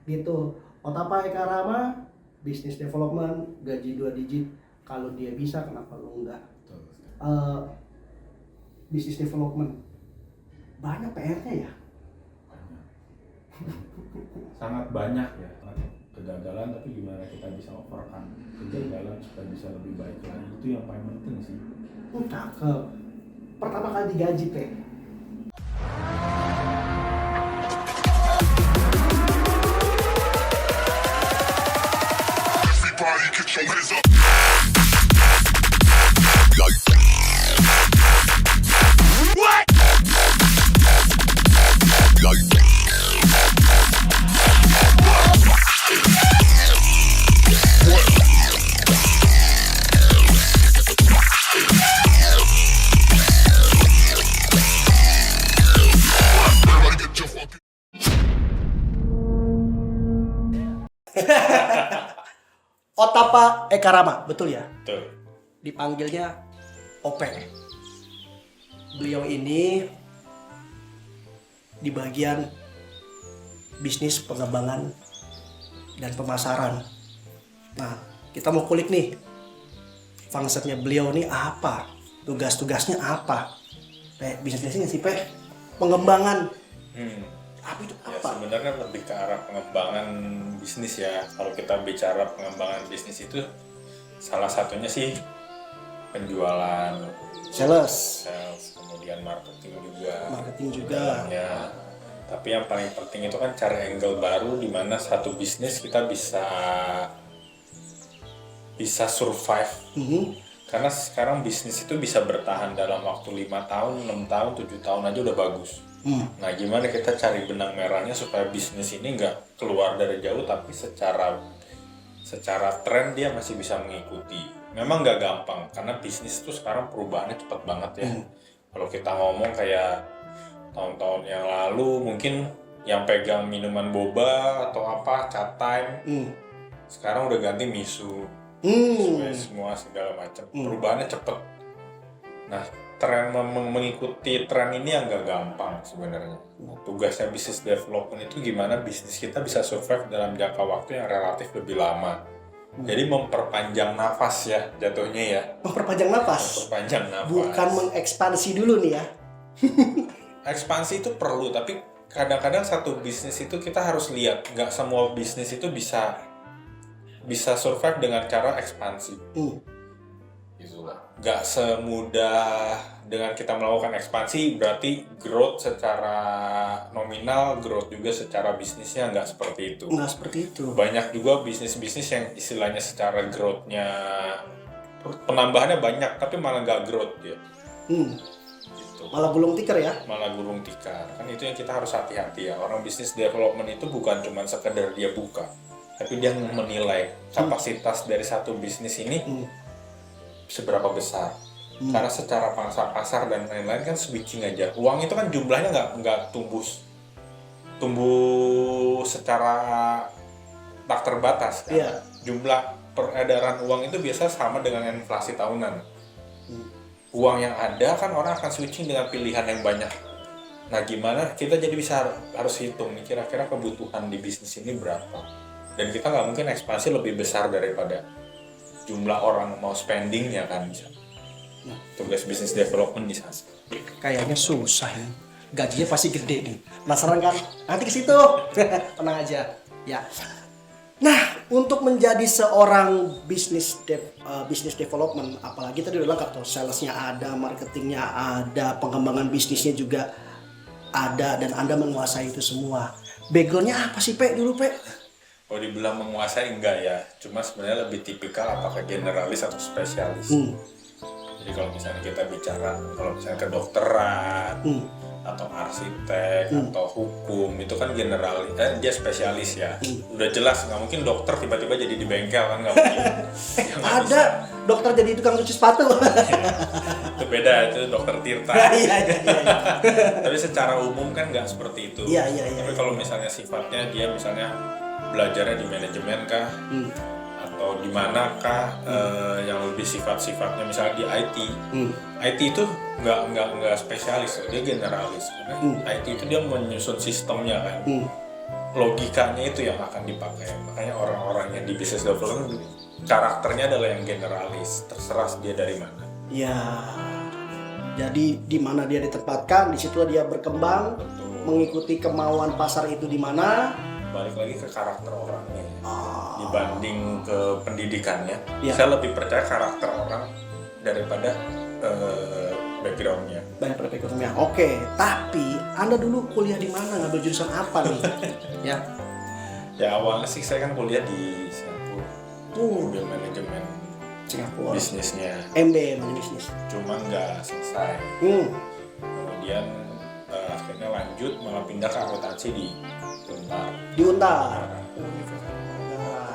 gitu. Otapa Eka Rama, business development, gaji 2 digit. Kalau dia bisa, kenapa lu enggak? Business development banyak PR-nya ya. Sangat banyak ya. Kegagalan, tapi gimana kita bisa overcome kegagalan supaya bisa lebih baik lagi, itu yang paling penting sih. Cakep. Pertama kali digaji, Pe. Otapa Eka Rama, betul ya? Betul. Dipanggilnya OP. Beliau ini di bagian bisnis pengembangan dan pemasaran. Nah, kita mau kulik nih, fungsinya beliau ini apa? Tugas-tugasnya apa? Bisnisnya sih, Pe? Pengembangan. Apa itu Ya, apa? sebenarnya lebih ke arah pengembangan bisnis ya. Kalau kita bicara pengembangan bisnis itu salah satunya sih penjualan, Sales, kemudian marketing juga. marketing juga. Ya. Tapi yang paling penting itu kan cari angle baru di mana satu bisnis kita bisa survive. Karena sekarang bisnis itu bisa bertahan dalam waktu 5 tahun, 6 tahun, 7 tahun aja udah bagus. Nah, gimana kita cari benang merahnya supaya bisnis ini nggak keluar dari jauh, tapi secara tren dia masih bisa mengikuti. Memang nggak gampang, karena bisnis itu sekarang perubahannya cepat banget ya. Kalau kita ngomong kayak tahun-tahun yang lalu, mungkin yang pegang minuman boba atau apa, Chat Time, sekarang udah ganti Misu, semua segala macam. Perubahannya cepet. Nah, tren mengikuti tren ini yang gak gampang sebenarnya. Tugasnya bisnis development itu gimana bisnis kita bisa survive dalam jangka waktu yang relatif lebih lama. Jadi memperpanjang nafas ya jatuhnya ya. Memperpanjang nafas. Memperpanjang nafas. Bukan mengekspansi dulu nih ya. Ekspansi itu perlu, tapi kadang-kadang satu bisnis itu kita harus lihat, nggak semua bisnis itu bisa survive dengan cara ekspansi. Itulah. Nggak semudah dengan kita melakukan ekspansi berarti growth secara nominal, growth juga secara bisnisnya nggak seperti itu. Nggak seperti itu. Banyak juga bisnis-bisnis yang istilahnya secara growth-nya penambahannya banyak tapi malah nggak growth dia. Gitu. Malah gulung tikar ya. Malah gulung tikar. Kan itu yang kita harus hati-hati ya. Orang bisnis development itu bukan cuma sekedar dia buka, tapi dia menilai kapasitas dari satu bisnis ini seberapa besar. Karena secara pasar dan lain-lain kan switching aja. Uang itu kan jumlahnya nggak tumbuh secara tak terbatas kan. Iya. Jumlah peredaran uang itu biasa sama dengan inflasi tahunan. Uang yang ada kan orang akan switching dengan pilihan yang banyak. Nah, gimana kita jadi harus hitung nih kira-kira kebutuhan di bisnis ini berapa. Dan kita nggak mungkin ekspansi lebih besar daripada jumlah orang mau spendingnya kan bisa. Tugas bisnis development bisa. Kayaknya susah ya. Gajinya pasti gede nih. Penasaran kan? Nanti ke situ. Tenang aja. Ya. Nah, untuk menjadi seorang business development, apalagi tadi udah lengkap tuh, salesnya ada, marketingnya ada, pengembangan bisnisnya juga ada, dan Anda menguasai itu semua. Backgroundnya apa sih, Pe? Dulu, Pe? Kalau dibilang menguasai enggak ya, cuma sebenarnya lebih tipikal apakah generalis atau spesialis. Jadi kalau misalnya kita bicara, kalau misalnya kedokteran atau arsitek atau hukum itu kan generalis, dia spesialis ya. Udah jelas nggak mungkin dokter tiba-tiba jadi di bengkel kan nggak mungkin. Ya, Ada bisa. dokter jadi tukang cuci sepatu. Itu beda, itu dokter Tirta. Iya. Tapi secara umum kan nggak seperti itu. Iya. Tapi kalau misalnya sifatnya dia misalnya belajarnya di manajemen kah, atau di manakah yang lebih sifatnya misalnya di IT. IT itu nggak spesialis, dia generalis. Karena IT itu dia menyusun sistemnya kan. logikanya itu yang akan dipakai. Makanya orang-orang yang di business development karakternya adalah yang generalis, terserah dia dari mana. Ya, jadi di mana dia ditempatkan, di situ dia berkembang, Betul. mengikuti kemauan pasar itu di mana. Balik lagi ke karakter orangnya dibanding ke pendidikannya. Ya. Saya lebih percaya karakter orang daripada backgroundnya. Banyak ekonominya. Oke, tapi Anda dulu kuliah di mana, ngambil jurusan apa nih? Ya. Ya awalnya sih saya kan kuliah di Singapura, ambil manajemen Singapura. bisnisnya, MBA manajemen bisnis. cuman nggak selesai. Kemudian akhirnya lanjut malah pindah ke akuntansi di Untar. Di Untar.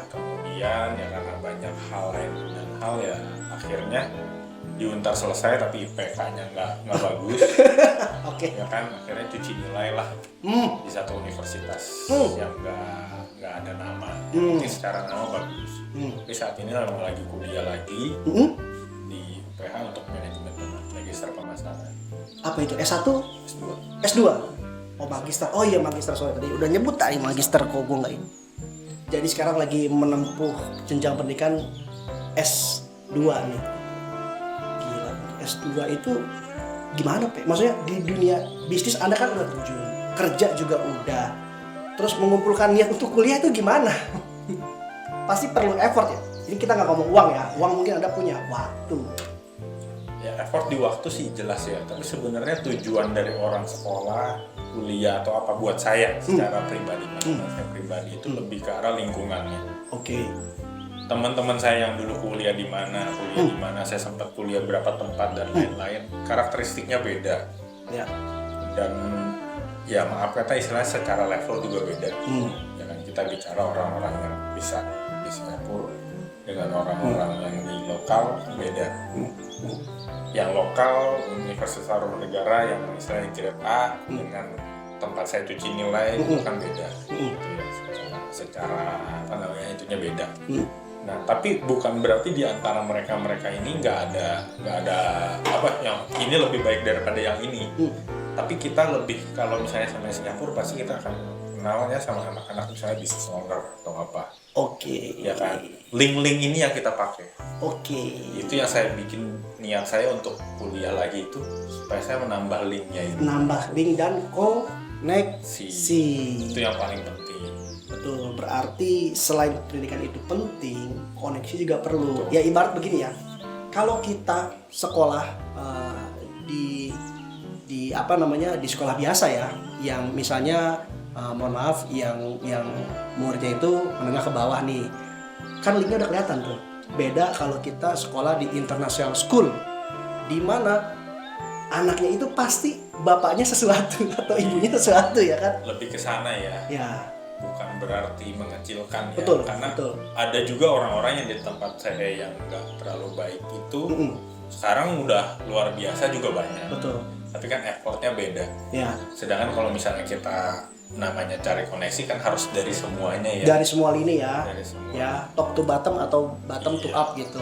Kemudian ya karena banyak hal lain dan hal ya akhirnya di Untar selesai tapi IPK-nya nggak bagus. Oke. Ya kan akhirnya cuci nilai lah di satu universitas yang nggak ada nama. Mungkin secara nama bagus. Tapi saat ini memang lagi kuliah lagi di UPH untuk manajemen magister pemasaran. Apa itu? S1? S2. S2? Oh magister. Oh iya magister, soalnya tadi udah nyebut tadi magister, kok gue nggak ini. Jadi sekarang lagi menempuh jenjang pendidikan S2 nih. Gila, S2 itu gimana, Pak? Maksudnya di dunia bisnis Anda kan udah terjun, kerja juga udah. Terus mengumpulkan niat untuk kuliah itu gimana? Pasti perlu effort ya. Ini kita nggak ngomong uang ya. Uang mungkin Anda punya, waktu. Ya effort di waktu sih jelas ya. Tapi sebenarnya tujuan dari orang sekolah, kuliah atau apa buat saya secara pribadi, saya pribadi itu lebih ke arah lingkungannya. Oke. Teman-teman saya yang dulu kuliah di mana, di mana, saya sempat kuliah berapa tempat dan lain-lain, karakteristiknya beda. Ya. Dan ya maaf kata istilahnya secara level juga beda. Ya kan kita bicara orang-orang yang bisa di Singapura dengan orang-orang yang di lokal beda. Yang lokal Universitas Tarumanegara yang istilahnya grade A dengan tempat saya cuci nilai itu kan beda. Gitu ya, secara apa namanya itunya beda. Nah, tapi bukan berarti di antara mereka ini nggak ada apa yang ini lebih baik daripada yang ini. Tapi kita lebih, kalau misalnya sama Singapura pasti kita akan kenalnya sama anak-anak misalnya business owner atau apa. Oke. Ya kan. Link-link ini yang kita pakai. Oke. Itu yang saya bikin niat saya untuk kuliah lagi itu supaya saya menambah linknya itu. Nambah link dan koneksi. Itu yang paling penting. Betul, berarti selain pendidikan itu penting, koneksi juga perlu. Betul. Ya ibarat begini ya, kalau kita sekolah di apa namanya di sekolah biasa ya, yang misalnya mohon maaf yang muridnya itu menengah ke bawah nih, kan linknya udah kelihatan tuh. Beda kalau kita sekolah di international school, di mana anaknya itu pasti bapaknya sesuatu atau ibunya sesuatu ya kan? Lebih ke sana ya. Ya. Bukan berarti mengecilkan ya, Betul, karena betul. ada juga orang-orang yang di tempat saya yang nggak terlalu baik itu sekarang udah luar biasa juga banyak. Betul. Tapi kan effortnya beda. Ya. Sedangkan kalau misalnya kita namanya cari koneksi kan harus dari semuanya ya. Dari semua lini ya. Dari semua. Ya, top to bottom atau bottom to up gitu.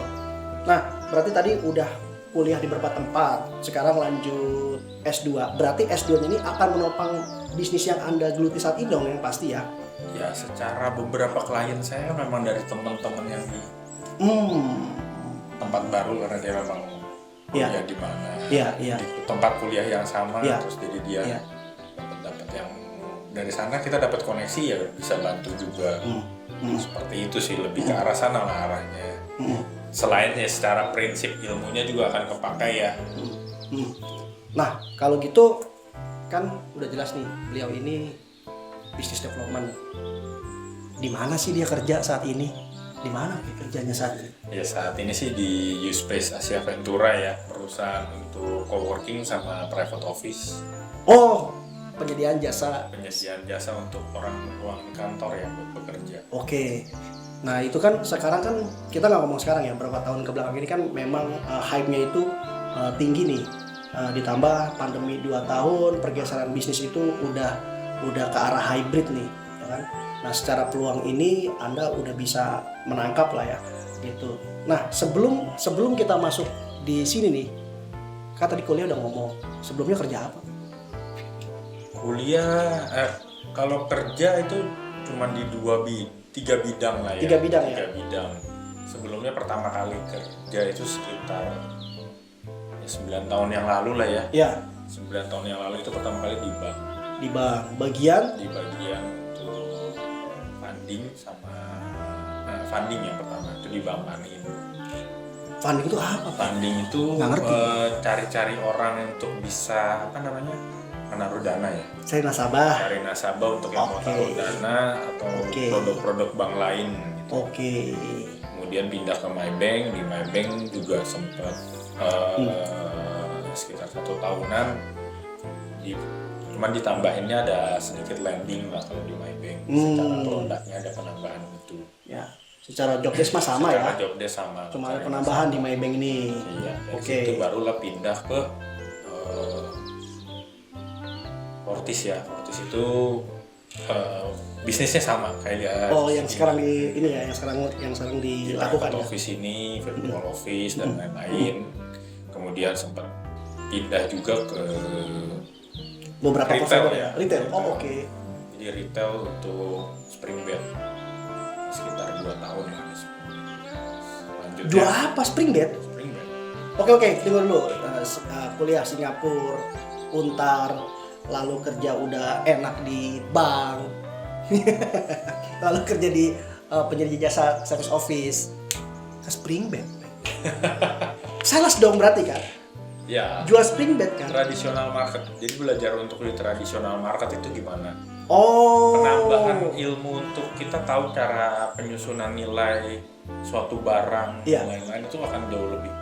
Nah, berarti tadi udah kuliah di beberapa tempat, sekarang lanjut S2. Berarti S2 ini akan menopang bisnis yang Anda geluti saat ini dong yang pasti ya. Ya secara beberapa klien saya memang dari teman-teman yang di tempat baru karena dia memang kuliah di mana, di tempat kuliah yang sama, terus jadi dia dapat yang dari sana kita dapat koneksi ya bisa bantu juga. Seperti itu sih, lebih ke arah sana lah arahnya. Selain ya secara prinsip ilmunya juga akan kepakai ya. Nah kalau gitu kan udah jelas nih beliau ini business development. Di mana sih dia kerja saat ini? Di mana kerjanya saat ini? Ya saat ini sih di Uspace Asia Ventura ya, perusahaan untuk coworking sama private office. Oh, penyediaan jasa untuk orang ruang kantor ya buat bekerja. Oke. Nah itu kan sekarang kan kita nggak ngomong sekarang ya, beberapa tahun kebelakang ini kan memang hype-nya itu tinggi nih. Ditambah pandemi 2 tahun, pergeseran bisnis itu udah ke arah hybrid nih, ya kan? Nah secara peluang ini Anda udah bisa menangkap lah ya, gitu. Nah sebelum kita masuk di sini nih, kan tadi kuliah udah ngomong, sebelumnya kerja apa? Kuliah, kalau kerja itu cuman di tiga bidang lah ya. Tiga bidang ya? Tiga bidang. Sebelumnya pertama kali kerja itu sekitar 9 tahun yang lalu lah ya. Ya. 9 tahun yang lalu itu pertama kali di bank. Di bank. Bagian? Di bagian untuk funding sama funding yang pertama itu di bank Panin. Funding itu apa, Pak? Funding itu Nggak ngerti. cari-cari orang untuk bisa menaruh dana ya. Cari nasabah. Cari nasabah untuk yang mau Oke. taruh dana atau Oke. produk-produk bank lain gitu. Oke. Kemudian pindah ke MyBank, di MyBank juga sempat sekitar 1 tahunan. Cuman ditambahinnya ada sedikit lending lah kalau di MyBank. Secara produknya ada penambahan gitu. Ya. Secara job desk mah sama Secara ya. job desk sama. Cuma Cari penambahan di MyBank ini. Iya, dari Oke. situ barulah pindah ke Fortis ya. Fortis itu bisnisnya sama kayak Oh, yang sekarang di ini ya, yang sekarang dilakukan private ya. office ini, virtual office dan lain-lain. Kemudian sempat pindah juga ke Beberapa retail provider ya. Retail. Oh, oke. Jadi retail untuk Springbed sekitar 2 tahun ya. Lanjutnya Jual apa? Springbed? Springbed. Oke, tunggu dulu. Kuliah Singapura, Untar, lalu kerja udah enak di bank, lalu kerja di penyedia jasa service office, ke Springbed. Sales dong berarti kan? Ya, Jual Springbed kan? tradisional market. Jadi belajar untuk di tradisional market itu gimana? Oh. Penambahan ilmu untuk kita tahu cara penyusunan nilai suatu barang Iya. dan lain-lain itu akan jauh lebih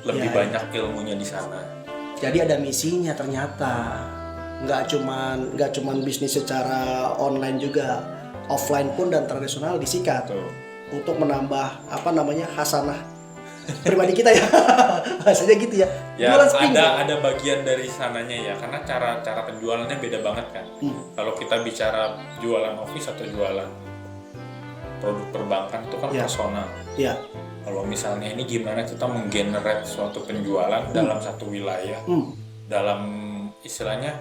Iya. banyak ilmunya di sana. Jadi ada misinya ternyata. Nggak cuman bisnis secara online juga, offline pun dan tradisional disikat Tuh. untuk menambah hasanah pribadi kita ya. Bahasanya gitu ya. Ya Jualan Springbed. ada bagian dari sananya ya, karena cara penjualannya beda banget kan. Kalau kita bicara jualan office atau jualan produk perbankan itu kan Ya. personal. Ya. Kalau misalnya ini gimana kita menggenerate suatu penjualan dalam satu wilayah, dalam istilahnya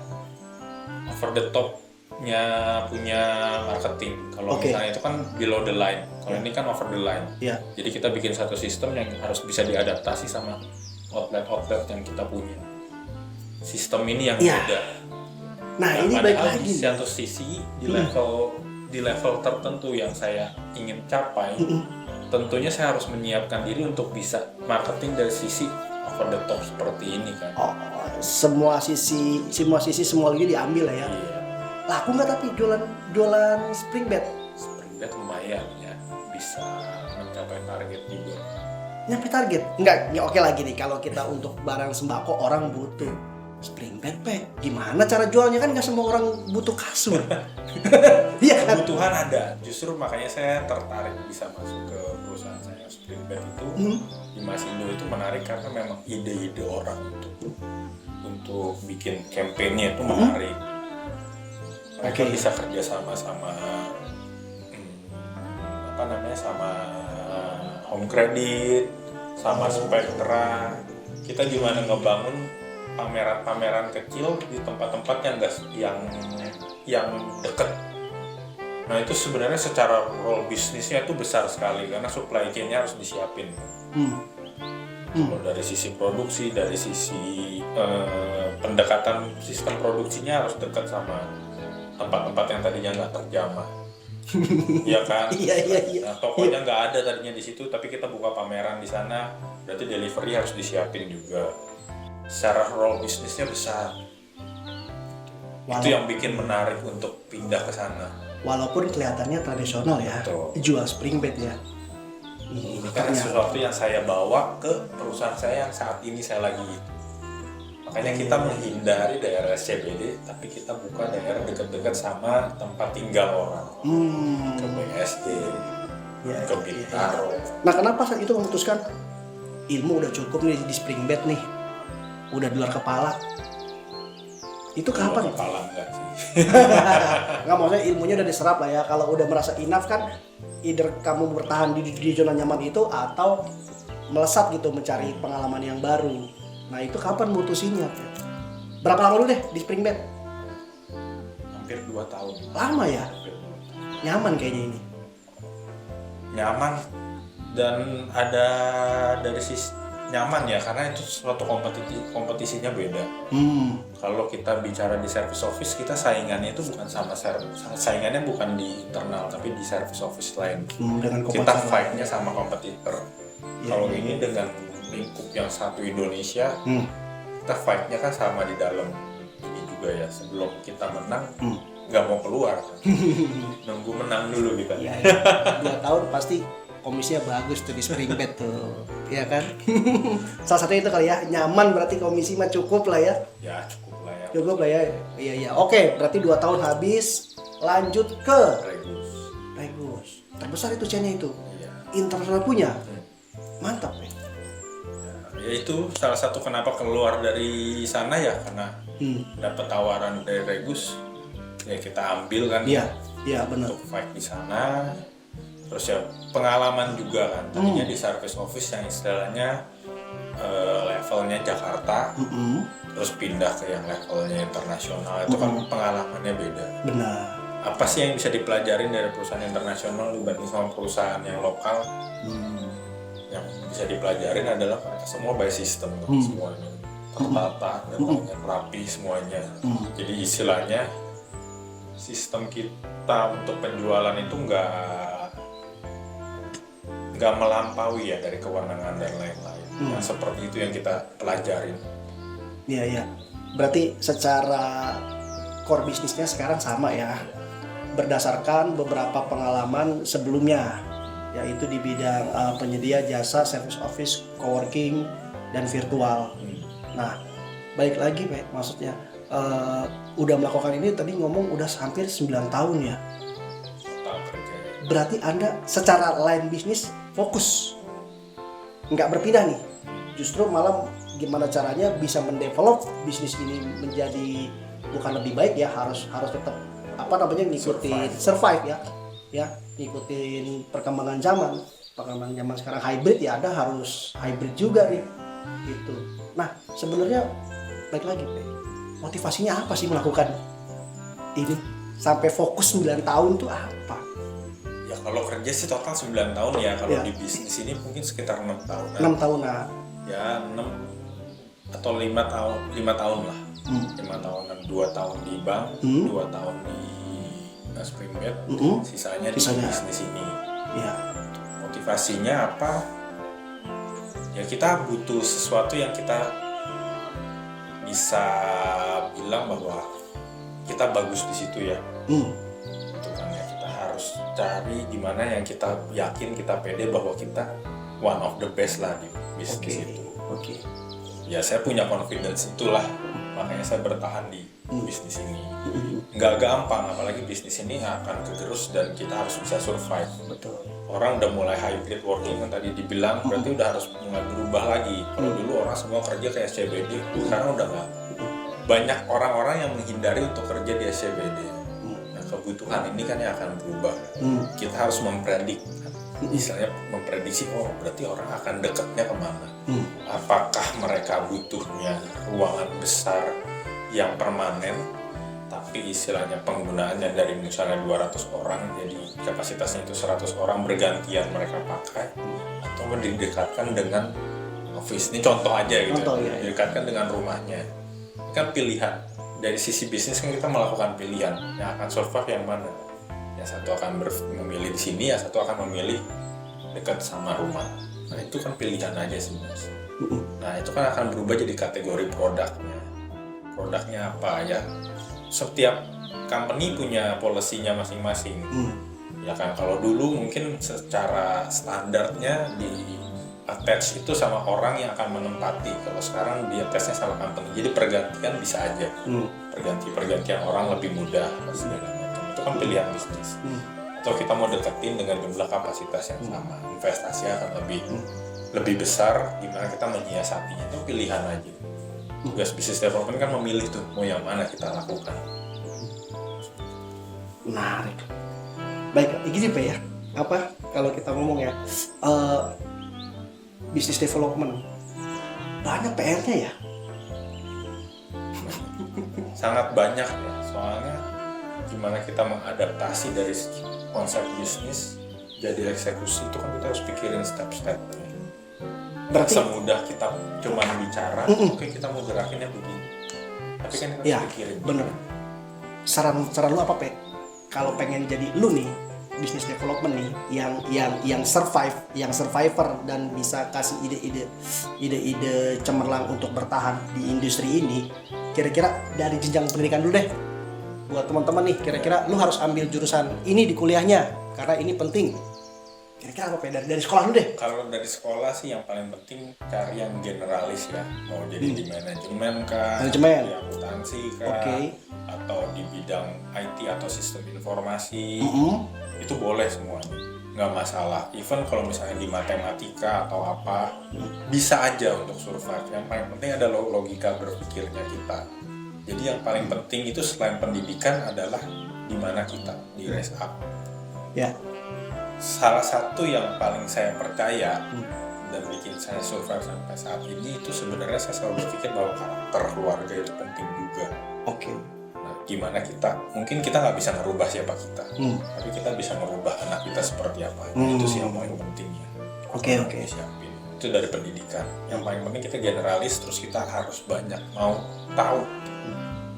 over the top-nya punya marketing. Kalau Oke. misalnya itu kan below the line, kalau ini kan over the line. Ya. Jadi kita bikin satu sistem yang harus bisa diadaptasi sama outlet yang kita punya. Sistem ini yang Ya. beda. Nah, ini baik padahal lagi. di satu sisi di level tertentu yang saya ingin capai, tentunya saya harus menyiapkan diri untuk bisa marketing dari sisi over the top seperti ini kan. Oh, semua sisi semua lini diambil lah ya. Iya. Laku nggak tapi jualan Springbed? Springbed lumayan ya, bisa mencapai target juga. Nyampe target? Enggak, ya oke lagi nih kalau kita untuk barang sembako orang butuh Springbed, gimana cara jualnya kan nggak semua orang butuh kasur. Iya kan? Kebutuhan ada, justru makanya saya tertarik bisa masuk ke perusahaan saya. Springbed itu di Masindo itu menarik karena memang ide-ide orang untuk bikin campaign-nya itu menarik. Mereka Oke. bisa kerja sama sama sama Home Credit, sama Spectra. Kita gimana ngebangun pameran-pameran kecil di tempat-tempat yang dekat. Nah itu sebenarnya secara role bisnisnya itu besar sekali karena supply chain-nya harus disiapin. Kalau dari sisi produksi, dari sisi pendekatan sistem produksinya harus dekat sama tempat-tempat yang tadinya nggak terjamah. Iya kan? Iya. Nah, tokonya nggak ada tadinya di situ, tapi kita buka pameran di sana, berarti delivery harus disiapin juga. Secara role bisnisnya besar. Itu yang bikin menarik untuk pindah ke sana. Walaupun kelihatannya tradisional ya, Betul. jual Springbed ya. Ini kan sesuatu yang saya bawa ke perusahaan saya yang saat ini saya lagi. Makanya kita menghindari daerah SCBD, tapi kita buka daerah dekat-dekat sama tempat tinggal orang. Ke BSD, Ya, ke Bintaro. Nah, kenapa saat itu memutuskan ilmu udah cukup nih di Springbed nih, udah di luar kepala? Itu kapan? Kepala enggak sih. Nggak, maksudnya ilmunya udah diserap lah ya. Kalau udah merasa enough kan, either kamu bertahan di zona nyaman itu atau melesat gitu mencari pengalaman yang baru. Nah itu kapan mutusinnya? Berapa lama dulu deh di Springbed? Hampir 2 tahun. Lama ya? Hampir 2 nyaman kayaknya ini. Nyaman dan ada dari sisi nyaman ya, karena itu suatu kompetisinya beda. Kalau kita bicara di service office, kita saingannya itu bukan saingannya bukan di internal tapi di service office lain. Dengan Kita fight-nya sama kompetitor. Kalau ini dengan lingkup yang satu Indonesia, kita fight-nya kan sama di dalam ini juga ya. Sebelum kita menang, nggak mau keluar, nunggu menang dulu kita. Iya, 2 tahun pasti komisinya bagus tuh di spring bed tuh, ya kan? Salah satunya itu kali ya, nyaman berarti komisi mah cukup lah ya. Ya cukup lah ya. Cukup lah ya. Iya. Oke, berarti 2 tahun habis, lanjut ke Regus. Terbesar itu chainnya itu. Iya. Internasional punya. Mantap ya. Ya itu salah satu kenapa keluar dari sana ya, karena dapat tawaran dari Regus, ya kita ambil kan. Iya benar. Untuk fight di sana. Terus ya pengalaman juga kan, tadinya di service office yang istilahnya levelnya Jakarta, terus pindah ke yang levelnya internasional, itu kan pengalamannya beda. Benar. Apa sih yang bisa dipelajarin dari perusahaan internasional dibanding sama perusahaan yang lokal? Yang bisa dipelajarin adalah mereka semua by system, semuanya tertata, datanya rapi semuanya. Jadi istilahnya sistem kita untuk penjualan itu nggak melampaui ya dari kewenangan dan lain-lain. Nah, seperti itu yang kita pelajarin. Iya. Berarti secara core bisnisnya sekarang sama ya, berdasarkan beberapa pengalaman sebelumnya, yaitu di bidang penyedia jasa service office, coworking, dan virtual. Nah, balik lagi Pak, maksudnya udah melakukan ini tadi ngomong udah hampir 9 tahun ya. Total kerja. Berarti Anda secara line bisnis fokus, nggak berpindah nih, justru malah gimana caranya bisa mendevelop bisnis ini menjadi bukan lebih baik ya, harus tetap ngikutin survive ya ngikutin perkembangan zaman sekarang hybrid ya, Anda harus hybrid juga nih gitu. Nah sebenarnya baik lagi Pak, motivasinya apa sih melakukan ini sampai fokus 9 tahun tuh apa? Ya kalau kerja sih total 9 tahun ya, kalau di bisnis ini mungkin sekitar 6 tahun. 6 tahunan. Ya 6 atau 5 tahun lah. 5 tahunan, 2 tahun di bank, 2 tahun di spring bed, sisanya di bisnis ini. Ya. Motivasinya apa? Ya kita butuh sesuatu yang kita bisa bilang bahwa kita bagus di situ ya. Itu kan ya, kita harus cari gimana yang kita yakin, kita pede bahwa kita one of the best lah di bisnis itu. Ya saya punya confidence itulah, makanya saya bertahan di bisnis ini. Nggak gampang, apalagi bisnis ini akan kegerus dan kita harus bisa survive. Betul. Orang udah mulai hybrid working kan tadi dibilang, berarti udah harus mulai berubah lagi. Kalau dulu orang semua kerja kayak SCBD, sekarang udah nggak. Banyak orang-orang yang menghindari untuk kerja di SCBD. Nah kebutuhan ini kan yang akan berubah. Kita harus misalnya memprediksi, berarti orang akan dekatnya kemana. Apakah mereka butuhnya ruangan besar yang permanen, tapi istilahnya penggunaannya dari misalnya 200 orang, jadi kapasitasnya itu 100 orang bergantian mereka pakai, atau didekatkan dengan office. Ini contoh aja gitu, didekatkan dengan rumahnya. Ini kan pilihan. Dari sisi bisnis kan kita melakukan pilihan, yang akan survive yang mana. Yang satu akan memilih di sini, yang satu akan memilih dekat sama rumah. Nah itu kan pilihan aja sih Mas. Nah itu kan akan berubah jadi kategori produknya. Produknya apa ya? Setiap company punya policy-nya masing-masing. Ya kan kalau dulu mungkin secara standarnya di attach itu sama orang yang akan menempati. Kalau sekarang di attachnya sama company. Jadi pergantian bisa aja. Pergantian orang lebih mudah segala macam. Itu kan pilihan bisnis. Atau kita mau deketin dengan jumlah kapasitas yang sama, investasi akan lebih besar, gimana kita menyiasatinya, itu pilihan aja. Tugas business development kan memilih tuh mau yang mana kita lakukan. Menarik. Baik, gini Pak ya, apa kalau kita ngomong ya business development banyak PR-nya ya. Sangat banyak ya, soalnya gimana kita mengadaptasi dari konsep bisnis jadi eksekusi itu kan kita harus pikirin step-stepnya. Berarti Semudah kita cuman bicara, oke kita mau gerakinnya begini. Tapi kan kita ya harus pikirin. bener. Saran lu apa, Pe? Kalau pengen jadi lu nih business development nih yang survivor dan bisa kasih ide cemerlang untuk bertahan di industri ini, kira-kira dari jenjang pendidikan dulu deh. Buat teman-teman nih, kira-kira lu harus ambil jurusan ini di kuliahnya karena ini penting. Kira-kira apa, Pe? Dari sekolah dulu deh. Kalau dari sekolah sih yang paling penting cari yang generalis ya. Mau jadi di manajemen kah, Manajemen. di akuntansi kah, Oke. atau di bidang IT atau sistem informasi, itu boleh semuanya, nggak masalah. Even kalau misalnya di matematika atau apa, bisa aja untuk survive. Yang paling penting adalah logika berpikirnya kita. Jadi yang paling penting itu selain pendidikan adalah di mana kita di rise up. Ya. Salah satu yang paling saya percaya dan bikin saya survive sampai saat ini itu sebenarnya saya selalu berpikir bahwa karakter keluarga itu penting juga. Oke. Nah, gimana mungkin kita nggak bisa merubah siapa kita, tapi kita bisa merubah anak kita seperti apa. Itu sih yang paling penting ya. Oke. Siapin. Itu dari pendidikan. Yang paling penting kita generalis, terus kita harus banyak mau tahu.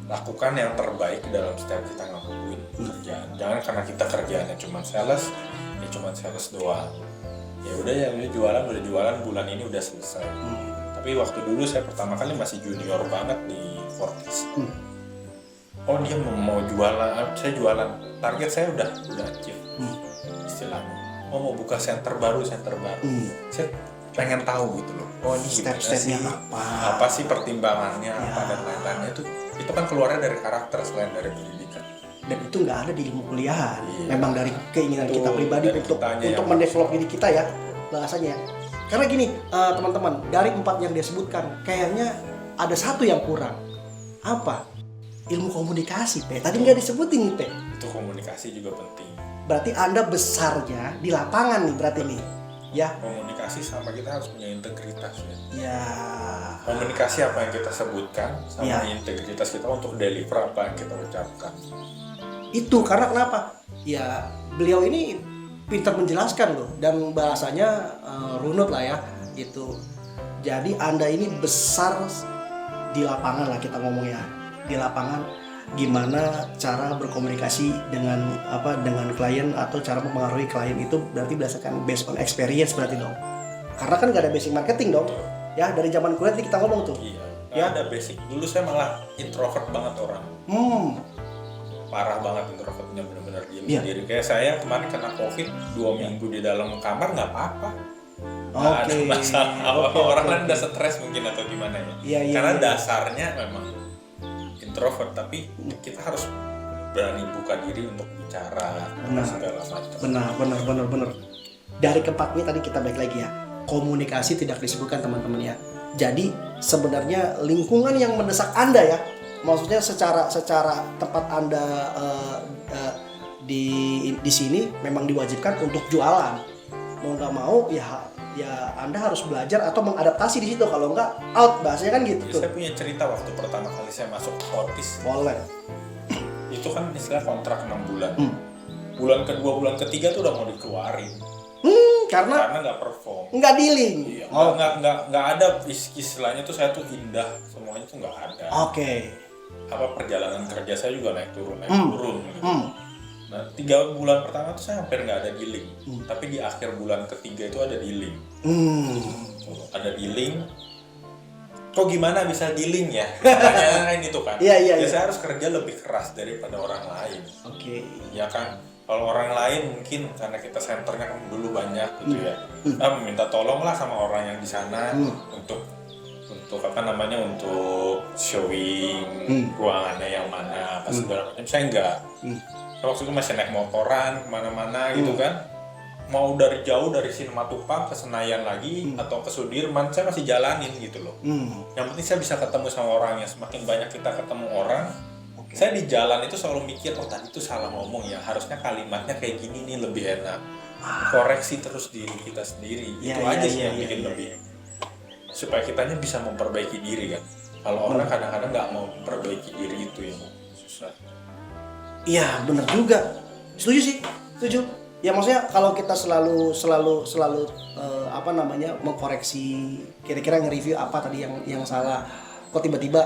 Lakukan yang terbaik dalam setiap kita ngelakuin kerjaan. Jangan karena kita kerjaannya cuma sales, ya cuma sales doang. Ya udah udah jualan bulan ini udah selesai. Tapi waktu dulu saya pertama kali masih junior banget di Fortis. Oh dia mau jualan, saya jualan. Target saya udah achieve istilahnya. Oh mau buka center baru. Saya pengen tahu gitu loh. Oh ini gimana sih? Step-stepnya Apa sih pertimbangannya apa dan lain-lainnya itu kan keluarnya dari karakter selain dari pendidikan. Dan itu nggak ada di ilmu kuliahan. Iya. Memang dari keinginan kita Betul, pribadi dari untuk kitanya yang- mendevelop diri kita ya bahasanya. Karena gini teman-teman, dari 4 yang dia sebutkan kayaknya ada satu yang kurang. Apa? Ilmu komunikasi, Pe. Tadi nggak disebutin nih, Pe. Itu komunikasi juga penting. Berarti Anda besarnya di lapangan nih berarti nih. Ya. Komunikasi sama kita harus punya integritas ya. Ya. Komunikasi apa yang kita sebutkan sama Ya. integritas kita untuk deliver apa yang kita ucapkan. Itu karena kenapa? Ya, beliau ini pintar menjelaskan loh dan bahasanya runut lah ya itu. Jadi Anda ini besar di lapangan lah kita ngomong ya. Di lapangan gimana cara berkomunikasi dengan klien atau cara mempengaruhi klien itu berarti berdasarkan based on experience berarti dong. Karena kan gak ada basic marketing dong. Ya, dari zaman kuliah tadi kita ngomong tuh. Iya. Ya. Ada basic. Dulu saya malah introvert banget orang. Parah banget introvertnya, benar-benar diam Iya. sendiri. Kayak saya kemarin kena COVID 2 minggu di dalam kamar nggak apa-apa. Nggak ada Oke. masalah apa-apa. Oke, Orang oke, lain oke. udah stres mungkin atau gimana ya. Iya, Karena iya. dasarnya memang introvert, tapi kita harus berani buka diri untuk bicara Benar. segala macam. Benar. Dari keempat ini tadi kita balik lagi ya. Komunikasi tidak disebutkan teman-teman ya. Jadi sebenarnya lingkungan yang mendesak Anda ya. Maksudnya secara tempat Anda di sini memang diwajibkan untuk jualan. Mau nggak mau ya Anda harus belajar atau mengadaptasi di situ. Kalau nggak out bahasanya kan gitu Jadi tuh. saya punya cerita waktu pertama kali saya masuk Fortis. Boleh. Itu kan istilah kontrak 6 bulan. Bulan kedua, bulan ketiga tuh udah mau dikeluarin. Karena Nggak perform. nggak dealing. Iya, nggak ada istilahnya tuh saya tuh indah, semuanya tuh nggak ada. Oke. Apa perjalanan kerja saya juga naik turun gitu. Nah 3 bulan pertama tuh saya hampir nggak ada dealing, tapi di akhir bulan ketiga itu ada dealing. Ada dealing. Kok gimana bisa dealing ya? Pertanyaan itu kan. Iya. Saya harus kerja lebih keras daripada orang lain. Oke. Ya kan. Kalau orang lain mungkin karena kita senternya kan dulu banyak gitu ya, minta tolong lah sama orang yang di sana untuk untuk showing ruangannya yang mana apa segala macam. Saya enggak. Waktu itu masih naik motoran kemana-mana gitu kan, mau dari jauh dari Simatupang ke Senayan lagi atau ke Sudirman saya masih jalanin gitu loh. Yang penting saya bisa ketemu sama orangnya. Semakin banyak kita ketemu orang, saya di jalan itu selalu mikir, oh tadi itu salah ngomong ya, harusnya kalimatnya kayak gini nih lebih enak. Koreksi terus diri kita sendiri. Itu aja sih yang bikin lebih supaya kitanya bisa memperbaiki diri kan. Kalau orang kadang-kadang nggak mau memperbaiki diri itu yang susah. Iya benar juga. Setuju sih. Setuju. Ya maksudnya kalau kita selalu mengkoreksi, kira-kira nge-review apa tadi yang salah. Kok tiba-tiba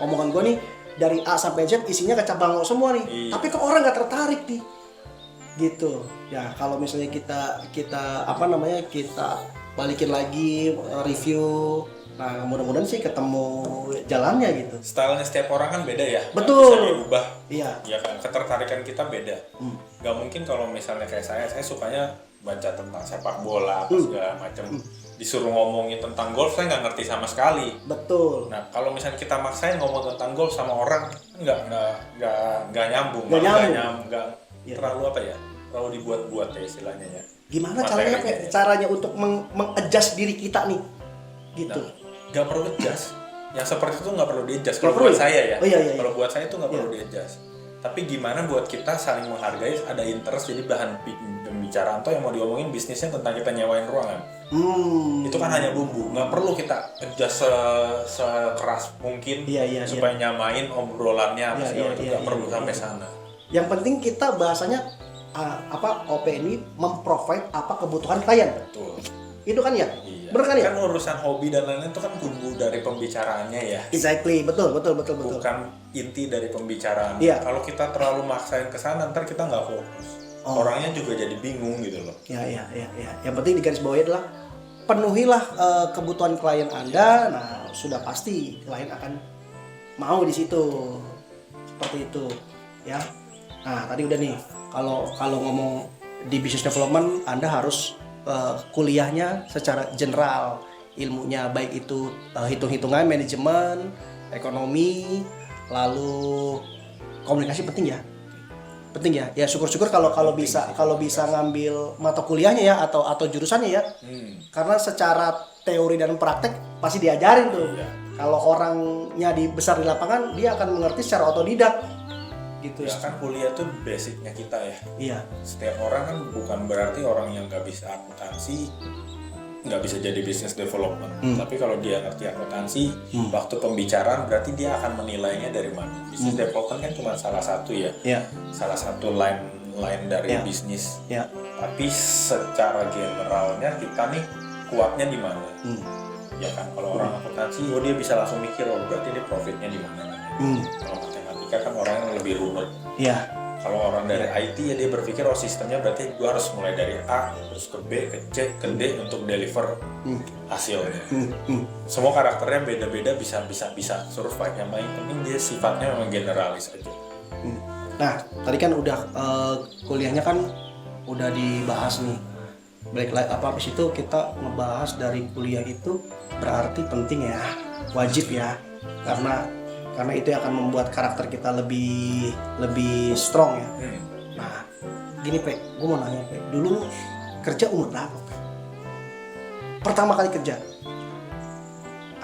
omongan gue nih dari A sampai Z isinya kacang bangau semua nih. Iya. Tapi kok orang nggak tertarik nih. Gitu. Ya kalau misalnya kita balikin lagi review. Nah, mudah-mudahan sih ketemu jalannya gitu. Stylenya setiap orang kan beda ya. Betul. Nggak bisa diubah. Iya. Ya kan, ketertarikan kita beda. Gak mungkin kalau misalnya kayak saya sukanya baca tentang sepak bola, apa segala macam. Disuruh ngomongin tentang golf, saya nggak ngerti sama sekali. Betul. Nah, kalau misalnya kita maksain ngomong tentang golf sama orang, nggak nyambung. Iya. Terlalu apa ya? Terlalu dibuat-buat ya istilahnya ya. Gimana Materinya. caranya untuk meng-adjust diri kita nih? Gitu. Nah, nggak perlu adjust. Yang seperti itu nggak perlu di-adjust. Nggak Kalau perlu buat ya? saya ya. Oh, iya. Kalau buat saya itu nggak perlu di-adjust. Tapi gimana buat kita saling menghargai, ada interest, jadi bahan pembicaraan tuh yang mau diomongin bisnisnya tentang kita nyewain ruangan. Itu kan hanya bumbu. Nggak perlu kita adjust sekeras mungkin supaya nyamain obrolannya apa segala itu. Nggak perlu sampai sana. Yang penting kita bahasanya OP ini memprovide apa kebutuhan klien. Betul. Itu kan ya? Iya. Bener kan ya? Kan urusan hobi dan lain-lain itu kan bumbu dari pembicaraannya ya. Exactly, betul. Bukan inti dari pembicaraan. Iya. Kalau kita terlalu maksain ke sana, ntar kita nggak fokus. Orangnya juga jadi bingung gitu loh. Ya. Yang penting di garis bawahnya adalah penuhilah kebutuhan klien Anda. Nah, sudah pasti klien akan mau di situ. Seperti itu, ya. Nah, tadi udah nih. Kalau ngomong di business development, Anda harus kuliahnya secara general, ilmunya baik itu hitung-hitungan, manajemen, ekonomi, lalu komunikasi penting ya. Ya syukur-syukur kalau bisa ngambil mata kuliahnya ya atau jurusannya ya. Karena secara teori dan praktek pasti diajarin tuh. Iya. Kalau orangnya besar di lapangan, dia akan mengerti secara otodidak. Gitu Ya kan kuliah tuh basicnya kita ya. Iya. Setiap orang kan bukan berarti orang yang nggak bisa akuntansi nggak bisa jadi business development. Tapi kalau dia ngerti akuntansi, waktu pembicaraan berarti dia akan menilainya dari mana. Business development kan cuma salah satu ya. Iya. Salah satu line dari bisnis. Iya. Tapi secara generalnya kita nih kuatnya di mana? Ya kan kalau orang akuntansi, dia bisa langsung mikir berarti ini profitnya di mana. Kalau matematika kan orang yang lebih runut. Iya. Kalau orang dari IT ya dia berpikir sistemnya berarti gua harus mulai dari A terus ke B ke C ke D untuk deliver hasilnya. Semua karakternya beda-beda bisa survive. Yang paling penting dia sifatnya memang generalis aja. Nah, tadi kan udah kuliahnya kan udah dibahas nih. Habis itu kita ngebahas dari kuliah itu berarti penting ya, wajib ya, karena itu yang akan membuat karakter kita lebih strong ya. Nah, gini Pe, gue mau nanya Pe, dulu kerja umur berapa Pe? Pertama kali kerja?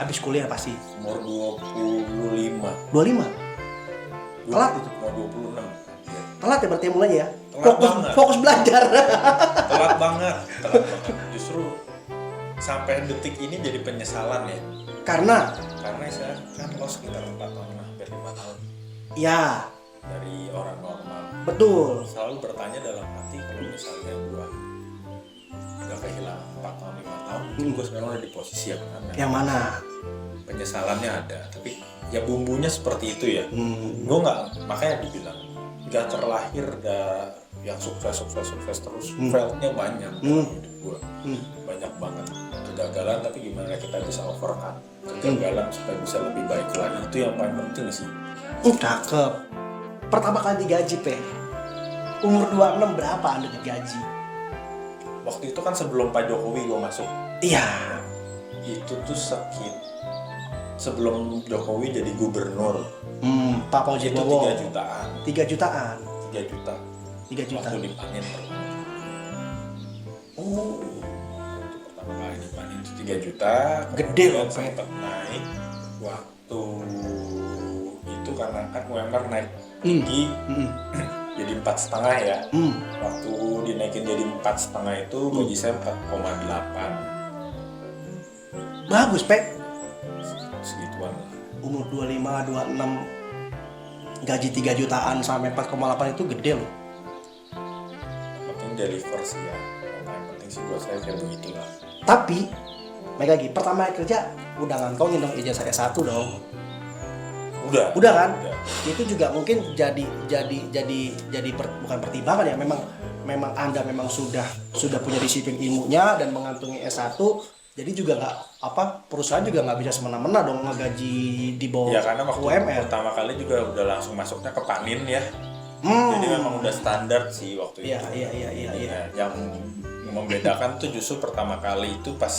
Habis kuliah pasti? Umur 25. 25? Telat itu? Mau 26. Telat ya berarti mulanya ya? Telat Fokus belajar. Telat banget. Justru sampai detik ini jadi penyesalan ya. Karena saya kan lost sekitar 4 tahun, hampir 5 tahun ya, dari orang normal. betul. Selalu bertanya dalam hati, kalau misalnya gua gak kehilangan 4 tahun 5 tahun, gua sekarang udah di posisi yang mana? Yang mana? Penyesalannya ada, tapi ya bumbunya seperti itu ya. Gua nggak, makanya dibilang nggak terlahir yang sukses terus. Failnya banyak dalam hidup gua. Banyak banget kegagalan, tapi gimana kita bisa overcome kegagalan supaya bisa lebih baik lagi, itu yang paling penting sih. Cakep. Pertama kali digaji Pe, umur 26 berapa Anda digaji? Waktu itu kan sebelum Pak Jokowi gua masuk. Iya. Itu tuh sebelum Jokowi jadi gubernur. Pak Fauzi Itu Bowo. 3 jutaan. 3 jutaan. 3 juta. 3 juta. Waktu dipanen pertama. Pertama kali dipanen itu 3 juta. Gede loh, Pe. Sempat naik. Waktu itu karena kan UMR naik tinggi, jadi 4,5 ya. Waktu dinaikin jadi 4,5 itu gaji saya 4,8. Bagus Pe. Segituan lah. Umur 25, 26 gaji 3 jutaan sampai 4,8 itu gede loh. deliver sih ya. Yang paling penting sih buat saya kayak begitulah. Tapi baik lagi, pertama kerja udah ngantongin dong ijazah S1 dong. Udah kan? Udah. Itu juga mungkin bukan pertimbangan ya, memang Anda memang sudah punya disiplin ilmunya dan mengantungi S1, jadi juga perusahaan juga nggak bisa semena-mena dong ngegaji di bawah Ya karena waktu UMR. pertama kali juga udah langsung masuknya ke Panin ya. Jadi memang udah standar sih waktu itu. Iya. Yang membedakan tuh justru pertama kali itu pas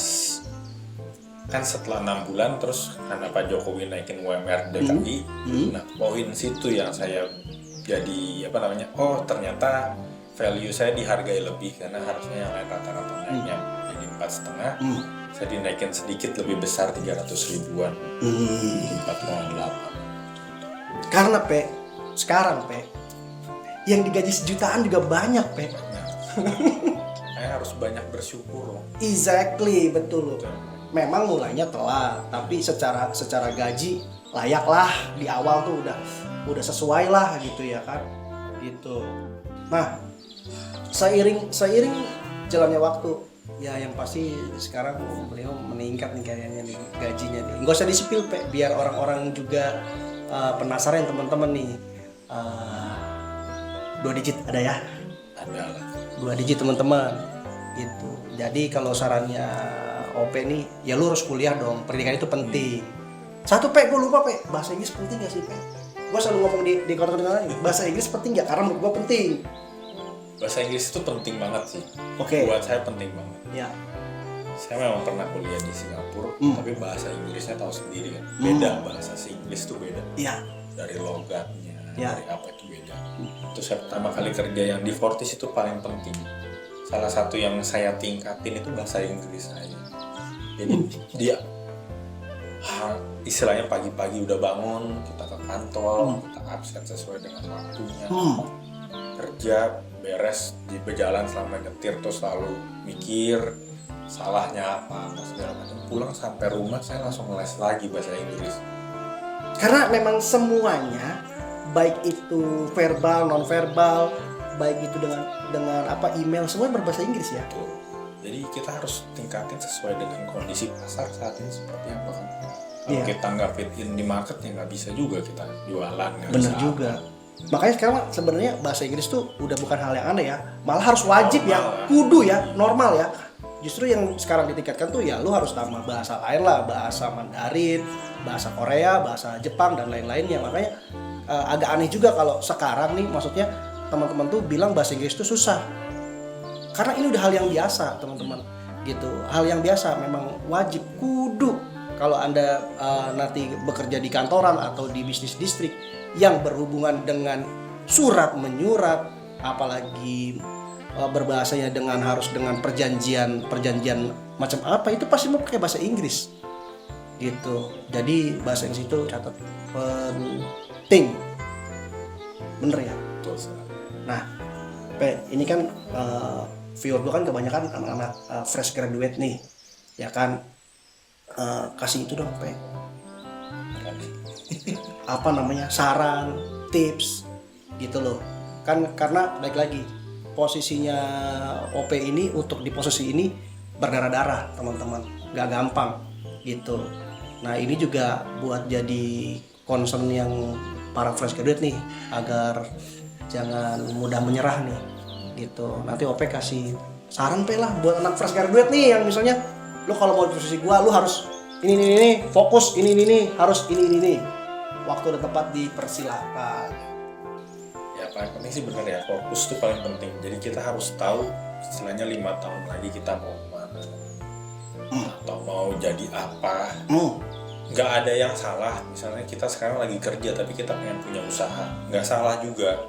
kan setelah 6 bulan terus karena Pak Jokowi naikin UMR DKI. Nah, poin situ yang saya jadi oh ternyata value saya dihargai lebih karena harusnya yang lain rata-rata naiknya jadi 4,5. Saya dinaikin sedikit lebih besar 300 ribuan. 4,8. Karena sekarang yang digaji sejutaan juga banyak Saya harus banyak bersyukur loh. Exactly, betul. Memang mulainya telat, tapi secara gaji layak lah, di awal tuh udah sesuai lah gitu ya kan, gitu. Nah, seiring jalannya waktu, ya yang pasti sekarang beliau meningkat nih kayaknya nih gajinya nih. Nggak usah disipil biar orang-orang juga penasaran teman-teman nih. 2 digit ada ya? Ada lah. 2 digit teman-teman, gitu. Jadi kalau sarannya OP nih, ya lu harus kuliah dong, pendidikan itu penting. Satu gue lupa bahasa Inggris penting gak sih gue selalu ngomong di konten bahasa Inggris penting gak, karena menurut gue penting. Bahasa Inggris itu penting banget sih. Oke. Buat saya penting banget. Ya. Saya memang pernah kuliah di Singapura, tapi bahasa Inggrisnya tahu sendiri kan. Beda bahasa Inggris itu beda. Iya. Dari logatnya, Ya. dari apa itu beda. Itu saya pertama kali kerja yang di Fortis itu paling penting. Salah satu yang saya tingkatin itu bahasa Inggris saya. Jadi dia istilahnya pagi-pagi udah bangun, kita ke kantor, kita absen sesuai dengan waktunya. Kerja beres di berjalan selama nyetir terus selalu mikir salahnya apa segala macam. Pulang sampai rumah saya langsung les lagi bahasa Inggris. Karena memang semuanya, baik itu verbal, non verbal, baik itu dengan email, semua berbahasa Inggris ya. Tuh. Jadi kita harus tingkatin sesuai dengan kondisi pasar saat ini seperti apa kan. Kalau kita nggak fit in di market ya nggak bisa juga kita jualan. Bener juga. Makanya sekarang sebenarnya bahasa Inggris tuh udah bukan hal yang aneh ya, malah harus wajib ya, kudu ya, normal ya. Justru yang sekarang ditingkatkan tuh ya lu harus tambah bahasa lain lah, bahasa Mandarin, bahasa Korea, bahasa Jepang dan lain-lainnya. Makanya agak aneh juga kalau sekarang nih, maksudnya teman-teman tuh bilang bahasa Inggris tuh susah. Karena ini udah hal yang biasa teman-teman, gitu. Hal yang biasa, memang wajib, kudu. Kalau Anda nanti bekerja di kantoran atau di bisnis distrik yang berhubungan dengan surat menyurat, apalagi berbahasanya harus dengan perjanjian macam apa, itu pasti mau pakai bahasa Inggris, gitu. Jadi bahasa Inggris itu catat penting, bener ya. Nah, ini kan viewer gue kan kebanyakan anak-anak fresh graduate nih, ya kan. Kasih itu dong apa namanya, saran, tips gitu loh kan. Karena baik lagi posisinya OP ini, untuk di posisi ini berdarah-darah teman-teman, gak gampang gitu. Nah ini juga buat jadi concern yang para fresh graduate nih, agar jangan mudah menyerah nih gitu. Nanti OP kasih saran lah buat anak fresh graduate nih, yang misalnya lu kalau mau di posisi gua, lu harus ini fokus, ini harus ini. Waktu udah tepat dipersilakan. Ya paling penting sih bener ya, fokus itu paling penting. Jadi kita harus tahu istilahnya 5 tahun lagi kita mau kemana, atau mau jadi apa. Nggak ada yang salah. Misalnya kita sekarang lagi kerja tapi kita pengen punya usaha, nggak salah juga.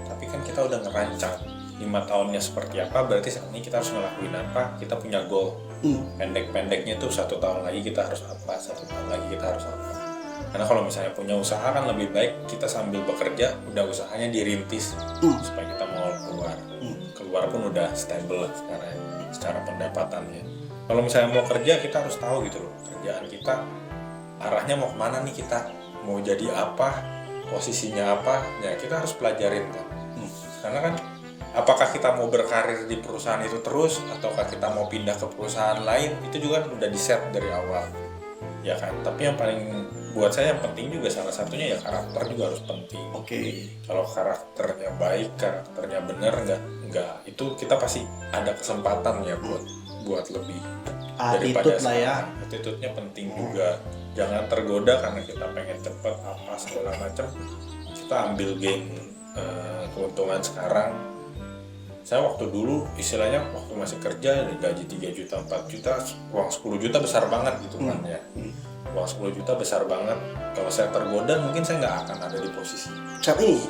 Tapi kan kita udah ngerancang 5 tahunnya seperti apa, berarti saat ini kita harus ngelakuin apa, kita punya goal. Pendek-pendeknya tuh 1 tahun lagi kita harus apa, 1 tahun lagi kita harus apa. Karena kalau misalnya punya usaha kan lebih baik kita sambil bekerja, udah usahanya dirintis supaya kita mau keluar pun udah stable sekarang secara pendapatannya. Kalau misalnya mau kerja, kita harus tahu gitu loh, kerjaan kita arahnya mau kemana nih, kita mau jadi apa, posisinya apa, ya kita harus pelajarin kan. Karena kan apakah kita mau berkarir di perusahaan itu terus ataukah kita mau pindah ke perusahaan lain, itu juga udah di set dari awal ya kan. Tapi yang paling buat saya yang penting juga salah satunya ya karakter juga harus penting. Kalau karakternya baik, karakternya bener, nggak itu kita pasti ada kesempatan ya buat lebih daripada Attitude lah ya. Attitude-nya penting juga. Jangan tergoda karena kita pengen cepet apa segala macam, kita ambil gain keuntungan sekarang. Saya waktu dulu istilahnya waktu masih kerja gaji 3 juta 4 juta, uang 10 juta besar banget gitu kan ya. Uang 10 juta besar banget. Kalau saya tergoda mungkin saya nggak akan ada di posisi Saat ini.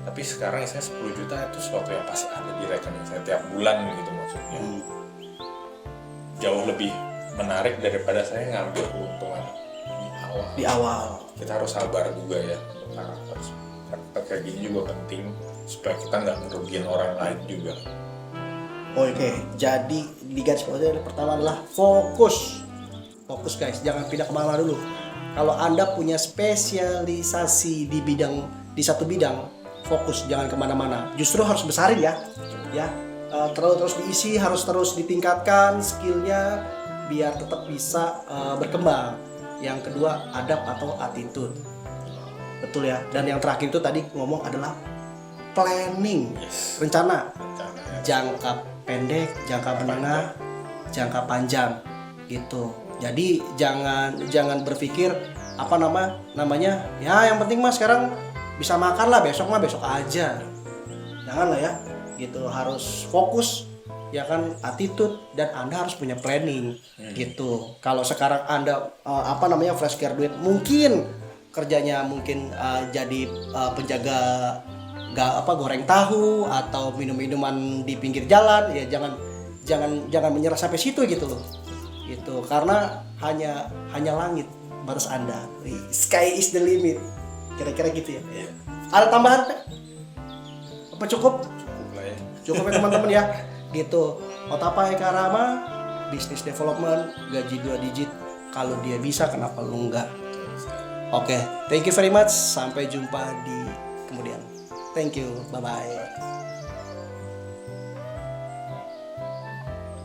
Tapi sekarang saya 10 juta itu sesuatu yang pasti ada di rekening saya tiap bulan gitu maksudnya. Jauh lebih menarik daripada saya ngambil keuntungan di awal. Kita harus sabar juga ya untuk karakter kayak gini juga penting supaya kita nggak ngerugiin orang lain juga. Oke, jadi di garis bawahnya yang pertama adalah fokus guys, jangan pindah kemana dulu. Kalau Anda punya spesialisasi di satu bidang, fokus, jangan kemana-mana. Justru harus besarin ya. Terus diisi, harus terus ditingkatkan skillnya biar tetap bisa berkembang. Yang kedua, adab atau attitude. Betul ya. Dan yang terakhir itu tadi ngomong adalah planning, rencana jangka pendek, jangka menengah, jangka panjang gitu. Jadi jangan berpikir namanya ya yang penting mah sekarang bisa makan lah, besok aja. Jangan lah ya gitu, harus fokus ya kan, attitude, dan Anda harus punya planning gitu. Kalau sekarang Anda fresh graduate, mungkin kerjanya jadi penjaga goreng tahu atau minum-minuman di pinggir jalan, ya jangan menyerah sampai situ gitu loh. Gitu, karena hanya langit batas Anda. Sky is the limit. Kira-kira gitu ya. Ada tambahan? Apa cukup? Cukup ya teman-teman ya. Gitu. Otapai Karama, business development, gaji 2 digit. Kalau dia bisa, kenapa lu enggak? Oke, thank you very much. Sampai jumpa di kemudian. Thank you. Bye-bye.